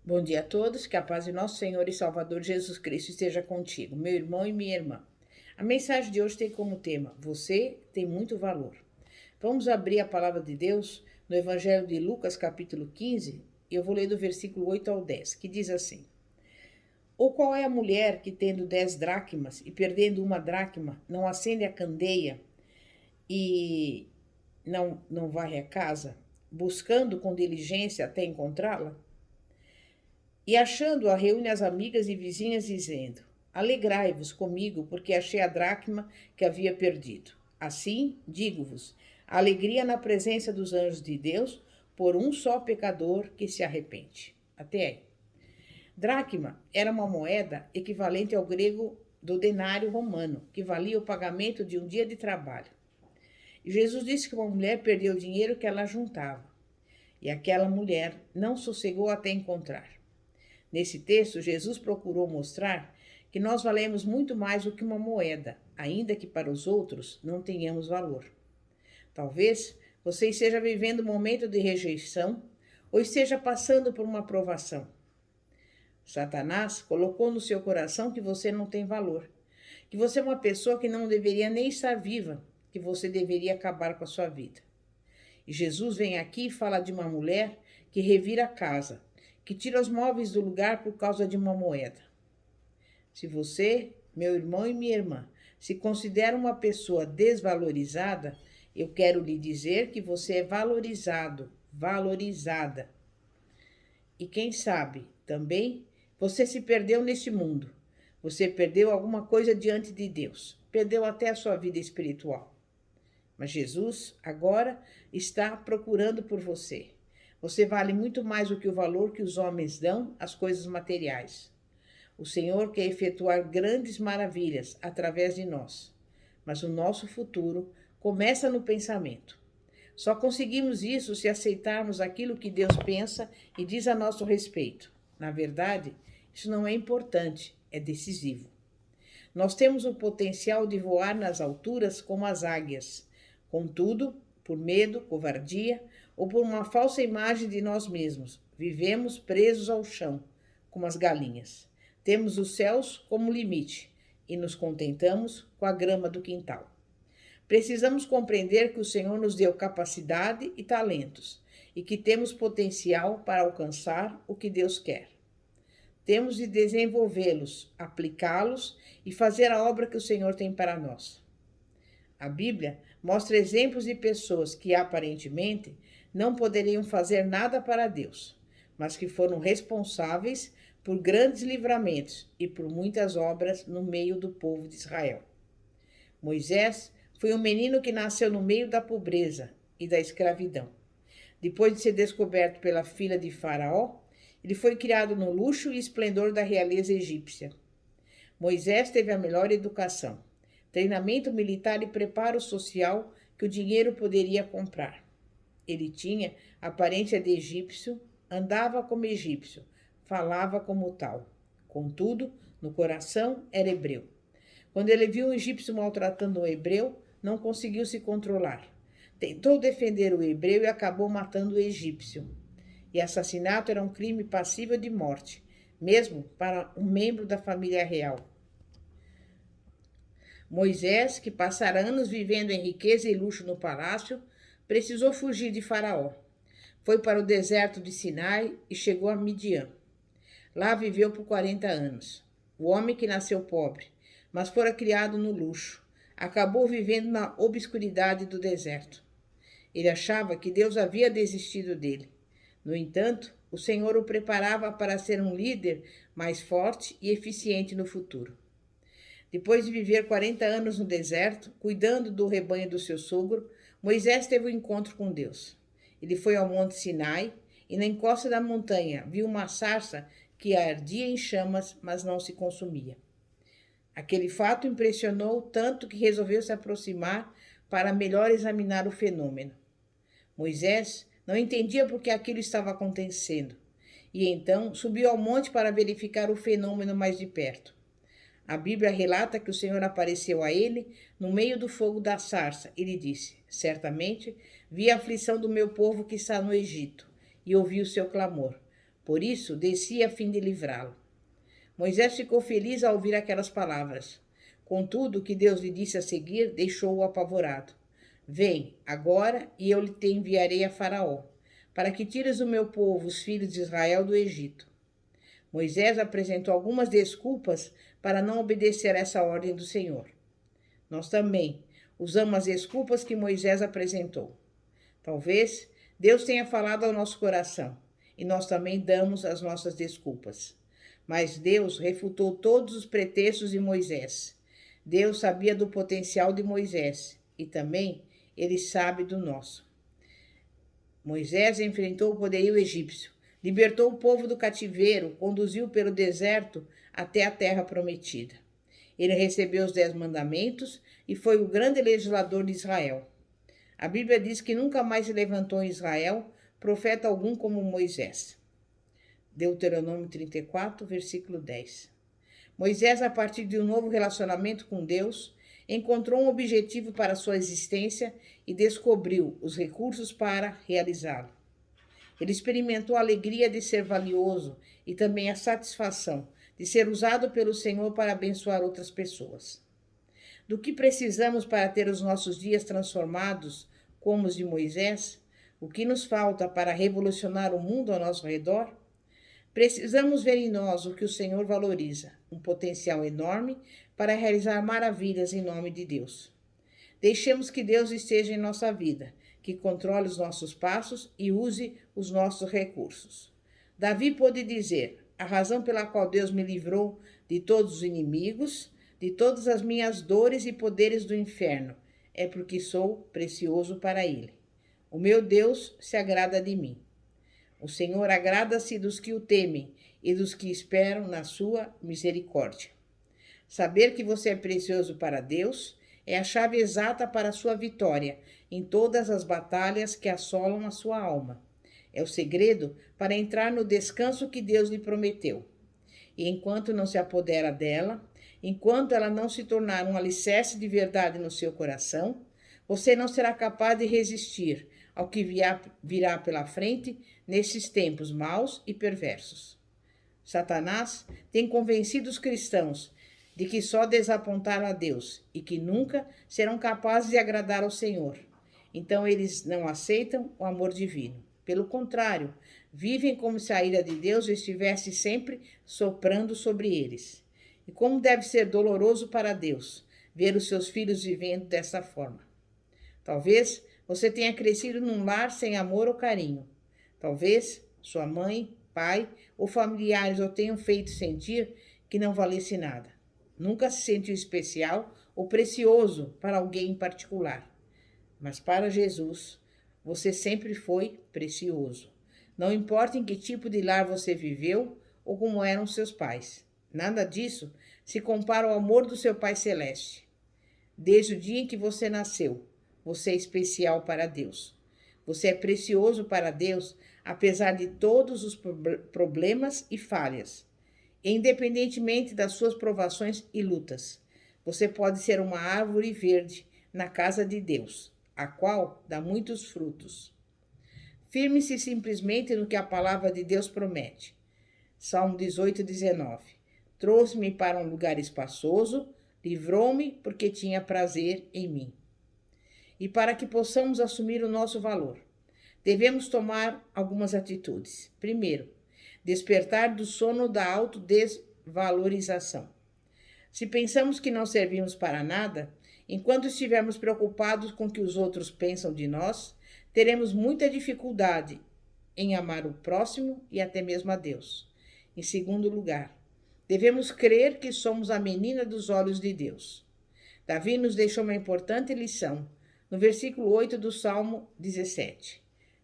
Bom dia a todos, que a paz de nosso Senhor e Salvador Jesus Cristo esteja contigo, meu irmão e minha irmã. A mensagem de hoje tem como tema: Você tem muito valor. Vamos abrir a palavra de Deus no Evangelho de Lucas, capítulo 15, e eu vou ler do versículo 8 ao 10, que diz assim: Ou qual é a mulher que, tendo 10 dracmas e perdendo uma dracma, não acende a candeia e não varre a casa, buscando com diligência até encontrá-la? E achando-a, reúne as amigas e vizinhas, dizendo: Alegrai-vos comigo, porque achei a dracma que havia perdido. Assim, digo-vos, alegria na presença dos anjos de Deus por um só pecador que se arrepende. Até aí. Dracma era uma moeda equivalente ao grego do denário romano, que valia o pagamento de um dia de trabalho. E Jesus disse que uma mulher perdeu o dinheiro que ela juntava, e aquela mulher não sossegou até encontrar. Nesse texto, Jesus procurou mostrar que nós valemos muito mais do que uma moeda, ainda que para os outros não tenhamos valor. Talvez você esteja vivendo um momento de rejeição ou esteja passando por uma provação. Satanás colocou no seu coração que você não tem valor, que você é uma pessoa que não deveria nem estar viva, que você deveria acabar com a sua vida. E Jesus vem aqui e fala de uma mulher que revira a casa, que tira os móveis do lugar por causa de uma moeda. Se você, meu irmão e minha irmã, se considera uma pessoa desvalorizada, eu quero lhe dizer que você é valorizado, valorizada. E quem sabe, também, você se perdeu neste mundo. Você perdeu alguma coisa diante de Deus. Perdeu até a sua vida espiritual. Mas Jesus agora está procurando por você. Você vale muito mais do que o valor que os homens dão às coisas materiais. O Senhor quer efetuar grandes maravilhas através de nós, mas o nosso futuro começa no pensamento. Só conseguimos isso se aceitarmos aquilo que Deus pensa e diz a nosso respeito. Na verdade, isso não é importante, é decisivo. Nós temos o potencial de voar nas alturas como as águias. Contudo, por medo, covardia ou por uma falsa imagem de nós mesmos, vivemos presos ao chão, como as galinhas. Temos os céus como limite e nos contentamos com a grama do quintal. Precisamos compreender que o Senhor nos deu capacidade e talentos e que temos potencial para alcançar o que Deus quer. Temos de desenvolvê-los, aplicá-los e fazer a obra que o Senhor tem para nós. A Bíblia mostra exemplos de pessoas que aparentemente não poderiam fazer nada para Deus, mas que foram responsáveis por grandes livramentos e por muitas obras no meio do povo de Israel. Moisés foi um menino que nasceu no meio da pobreza e da escravidão. Depois de ser descoberto pela filha de Faraó, ele foi criado no luxo e esplendor da realeza egípcia. Moisés teve a melhor educação, treinamento militar e preparo social que o dinheiro poderia comprar. Ele tinha aparência de egípcio, andava como egípcio, falava como tal. Contudo, no coração era hebreu. Quando ele viu um egípcio maltratando um hebreu, não conseguiu se controlar. Tentou defender o hebreu e acabou matando o egípcio. E assassinato era um crime passível de morte, mesmo para um membro da família real. Moisés, que passara anos vivendo em riqueza e luxo no palácio, precisou fugir de Faraó. Foi para o deserto de Sinai e chegou a Midian. Lá viveu por 40 anos. O homem que nasceu pobre, mas fora criado no luxo, acabou vivendo na obscuridade do deserto. Ele achava que Deus havia desistido dele. No entanto, o Senhor o preparava para ser um líder mais forte e eficiente no futuro. Depois de viver 40 anos no deserto, cuidando do rebanho do seu sogro, Moisés teve um encontro com Deus. Ele foi ao Monte Sinai e na encosta da montanha viu uma sarça que ardia em chamas, mas não se consumia. Aquele fato impressionou tanto que resolveu se aproximar para melhor examinar o fenômeno. Moisés não entendia por que aquilo estava acontecendo e então subiu ao monte para verificar o fenômeno mais de perto. A Bíblia relata que o Senhor apareceu a ele no meio do fogo da sarça e lhe disse: Certamente vi a aflição do meu povo que está no Egito e ouvi o seu clamor. Por isso, desci a fim de livrá-lo. Moisés ficou feliz ao ouvir aquelas palavras. Contudo, o que Deus lhe disse a seguir deixou-o apavorado. Vem, agora, e eu te enviarei a Faraó, para que tires o meu povo, os filhos de Israel, do Egito. Moisés apresentou algumas desculpas para não obedecer a essa ordem do Senhor. Nós também usamos as desculpas que Moisés apresentou. Talvez Deus tenha falado ao nosso coração e nós também damos as nossas desculpas. Mas Deus refutou todos os pretextos de Moisés. Deus sabia do potencial de Moisés e também ele sabe do nosso. Moisés enfrentou o poderio egípcio, libertou o povo do cativeiro, conduziu pelo deserto até a terra prometida. Ele recebeu os 10 mandamentos e foi o grande legislador de Israel. A Bíblia diz que nunca mais se levantou em Israel profeta algum como Moisés. Deuteronômio 34, versículo 10. Moisés, a partir de um novo relacionamento com Deus, encontrou um objetivo para sua existência e descobriu os recursos para realizá-lo. Ele experimentou a alegria de ser valioso e também a satisfação de ser usado pelo Senhor para abençoar outras pessoas. Do que precisamos para ter os nossos dias transformados como os de Moisés? O que nos falta para revolucionar o mundo ao nosso redor? Precisamos ver em nós o que o Senhor valoriza, um potencial enorme para realizar maravilhas em nome de Deus. Deixemos que Deus esteja em nossa vida, que controle os nossos passos e use os nossos recursos. Davi pôde dizer: a razão pela qual Deus me livrou de todos os inimigos, de todas as minhas dores e poderes do inferno, é porque sou precioso para Ele. O meu Deus se agrada de mim. O Senhor agrada-se dos que o temem e dos que esperam na sua misericórdia. Saber que você é precioso para Deus é a chave exata para a sua vitória em todas as batalhas que assolam a sua alma. É o segredo para entrar no descanso que Deus lhe prometeu. E enquanto não se apodera dela, enquanto ela não se tornar um alicerce de verdade no seu coração, você não será capaz de resistir ao que virá pela frente nesses tempos maus e perversos. Satanás tem convencido os cristãos de que só desapontaram a Deus e que nunca serão capazes de agradar ao Senhor. Então eles não aceitam o amor divino. Pelo contrário, vivem como se a ira de Deus estivesse sempre soprando sobre eles. E como deve ser doloroso para Deus ver os seus filhos vivendo dessa forma. Talvez você tenha crescido num lar sem amor ou carinho. Talvez sua mãe, pai ou familiares o tenham feito sentir que não valesse nada. Nunca se sentiu especial ou precioso para alguém em particular. Mas para Jesus, você sempre foi precioso. Não importa em que tipo de lar você viveu ou como eram seus pais. Nada disso se compara ao amor do seu Pai Celeste. Desde o dia em que você nasceu, você é especial para Deus. Você é precioso para Deus, apesar de todos os problemas e falhas. Independentemente das suas provações e lutas, você pode ser uma árvore verde na casa de Deus, a qual dá muitos frutos. Firme-se simplesmente no que a palavra de Deus promete. Salmo 18, 19. Trouxe-me para um lugar espaçoso, livrou-me porque tinha prazer em mim. E para que possamos assumir o nosso valor, devemos tomar algumas atitudes. Primeiro, despertar do sono da autodesvalorização. Se pensamos que não servimos para nada, enquanto estivermos preocupados com o que os outros pensam de nós, teremos muita dificuldade em amar o próximo e até mesmo a Deus. Em segundo lugar, devemos crer que somos a menina dos olhos de Deus. Davi nos deixou uma importante lição no versículo 8 do Salmo 17.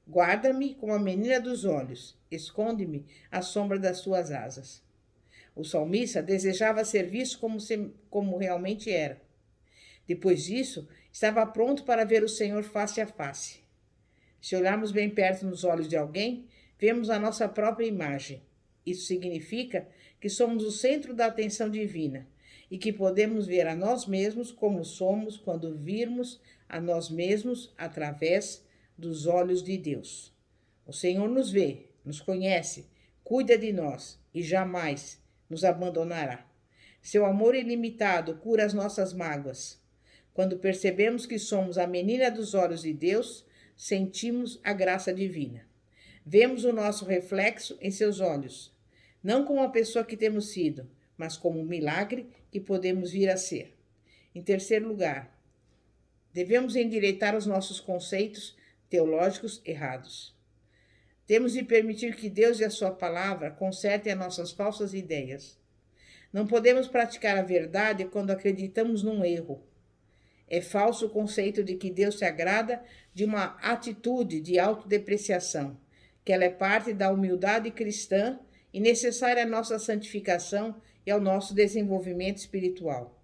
Guarda-me como a menina dos olhos, esconde-me à sombra das tuas asas. O salmista desejava ser visto como realmente era. Depois disso, estava pronto para ver o Senhor face a face. Se olharmos bem perto nos olhos de alguém, vemos a nossa própria imagem. Isso significa que somos o centro da atenção divina e que podemos ver a nós mesmos como somos quando virmos a nós mesmos através dos olhos de Deus. O Senhor nos vê, nos conhece, cuida de nós e jamais nos abandonará. Seu amor ilimitado cura as nossas mágoas. Quando percebemos que somos a menina dos olhos de Deus, sentimos a graça divina. Vemos o nosso reflexo em seus olhos, não como a pessoa que temos sido, mas como um milagre que podemos vir a ser. Em terceiro lugar, devemos endireitar os nossos conceitos teológicos errados. Temos de permitir que Deus e a sua palavra consertem as nossas falsas ideias. Não podemos praticar a verdade quando acreditamos num erro. É falso o conceito de que Deus se agrada de uma atitude de autodepreciação, que ela é parte da humildade cristã e necessária à nossa santificação e ao nosso desenvolvimento espiritual.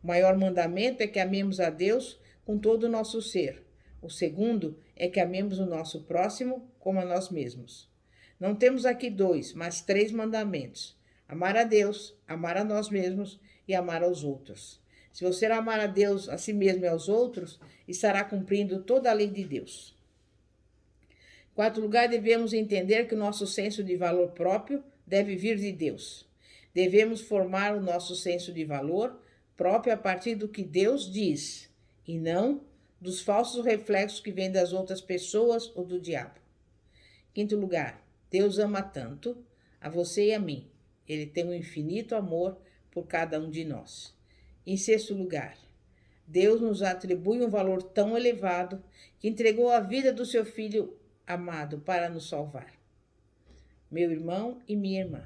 O maior mandamento é que amemos a Deus com todo o nosso ser. O segundo é que amemos o nosso próximo como a nós mesmos. Não temos aqui 2, mas 3 mandamentos: amar a Deus, amar a nós mesmos e amar aos outros. Se você amar a Deus, a si mesmo e aos outros, estará cumprindo toda a lei de Deus. Em quarto lugar, devemos entender que o nosso senso de valor próprio deve vir de Deus. Devemos formar o nosso senso de valor próprio a partir do que Deus diz, e não dos falsos reflexos que vêm das outras pessoas ou do diabo. Quinto lugar, Deus ama tanto a você e a mim. Ele tem um infinito amor por cada um de nós. Em sexto lugar, Deus nos atribui um valor tão elevado que entregou a vida do seu Filho amado para nos salvar. Meu irmão e minha irmã,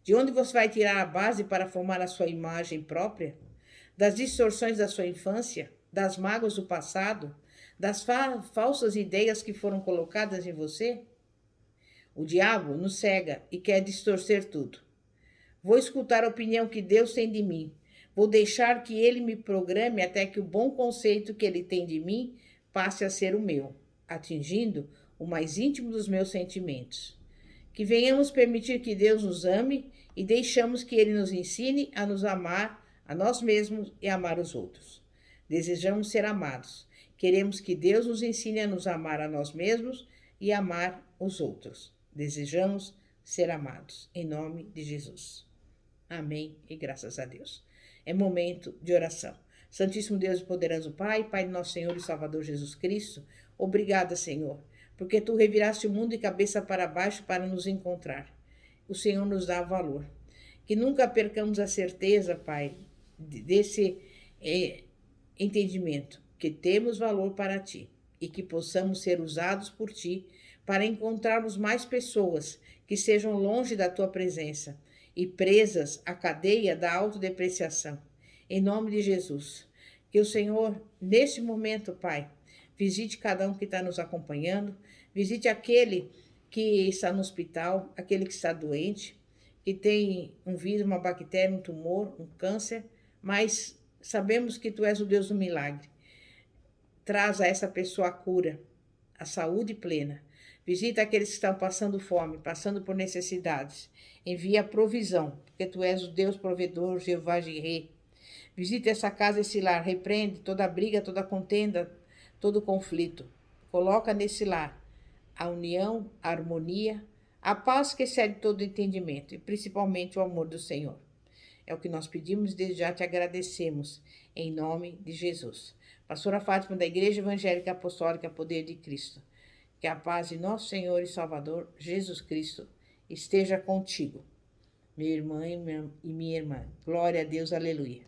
de onde você vai tirar a base para formar a sua imagem própria? Das distorções da sua infância? Das mágoas do passado? Das falsas ideias que foram colocadas em você? O diabo nos cega e quer distorcer tudo. Vou escutar a opinião que Deus tem de mim. Vou deixar que ele me programe até que o bom conceito que ele tem de mim passe a ser o meu, atingindo o mais íntimo dos meus sentimentos. Que venhamos permitir que Deus nos ame e deixamos que ele nos ensine a nos amar a nós mesmos e amar os outros. Desejamos ser amados. Queremos que Deus nos ensine a nos amar a nós mesmos e amar os outros. Desejamos ser amados. Em nome de Jesus. Amém e graças a Deus. É momento de oração. Santíssimo Deus e poderoso Pai, Pai de nosso Senhor e Salvador Jesus Cristo, obrigada, Senhor, porque Tu reviraste o mundo de cabeça para baixo para nos encontrar. O Senhor nos dá valor. Que nunca percamos a certeza, Pai, desse entendimento, que temos valor para Ti e que possamos ser usados por Ti para encontrarmos mais pessoas que sejam longe da Tua presença e presas à cadeia da autodepreciação. Em nome de Jesus, que o Senhor, nesse momento, Pai, visite cada um que está nos acompanhando, visite aquele que está no hospital, aquele que está doente, que tem um vírus, uma bactéria, um tumor, um câncer, mas sabemos que Tu és o Deus do milagre. Traz a essa pessoa a cura, a saúde plena. Visita aqueles que estão passando fome, passando por necessidades. Envia provisão, porque Tu és o Deus provedor, Jeová Jireh. Visita essa casa, esse lar, repreende toda briga, toda contenda, todo conflito. Coloca nesse lar a união, a harmonia, a paz que excede todo entendimento e principalmente o amor do Senhor. É o que nós pedimos e desde já Te agradecemos, em nome de Jesus. Pastora Fátima da Igreja Evangélica Apostólica Poder de Cristo. Que a paz de nosso Senhor e Salvador, Jesus Cristo, esteja contigo. Minha irmã e minha irmã. Glória a Deus, aleluia.